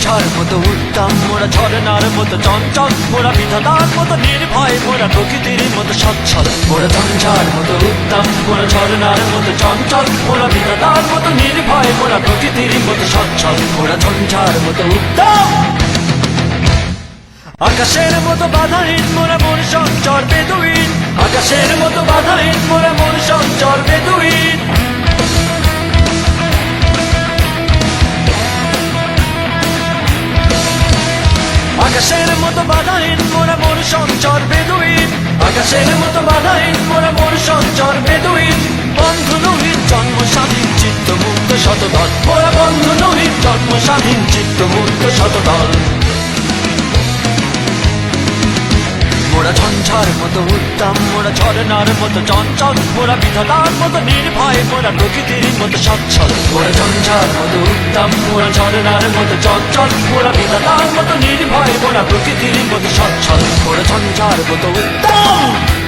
ঝঞ্ঝার মতো উত্তম, মোরা ঝরনার মতো চঞ্চল, মোরা বিধাতার মতো নির্ভয়, মোরা প্রকৃতির মতো সচ্ছল। মোরা ঝঞ্ঝার মতো উত্তম, মোরা ঝরনার মতো চঞ্চল, মোরা বিধাতার মতো নির্ভয়, মোরা প্রকৃতির মতো সচ্ছল। মোরা ঝঞ্ঝার মতো উত্তম, আকাশের মতো বাধাহীন, মোরা মন সঞ্চর বেদুইন। আকাশের মতো বাধাহীন, মোরা মন সঞ্চর বেদুইন। আকাশের মতো বাধাহীন, মোরা মন সঞ্চর বেদুইন। আকাশের মতো বাধাহীন, মোরা মন সঞ্চর বেদুইন। বন্ধু নহিত জন্ম স্বাধীন, চিত্ত মুক্ত শতদল। মোরা বন্ধু নহিত জন্ম স্বাধীন, চিত্ত মুক্ত শতদল। মোরা ঝঞ্ঝার মতো উত্তম, মোরা ঝরনার মতো চঞ্চল, মোরা বিধাতার মতো নির্ভয়, মোরা প্রকৃতির মতো সচ্ছল। মোরা ঝঞ্ঝার মতো উত্তম, মোরা ঝরনার মতো চঞ্চল, মোরা বিধাতার মতো নির্ভয়, মোরা প্রকৃতির মতো সচ্ছল। মোরা ঝঞ্ঝার মতো উত্তম।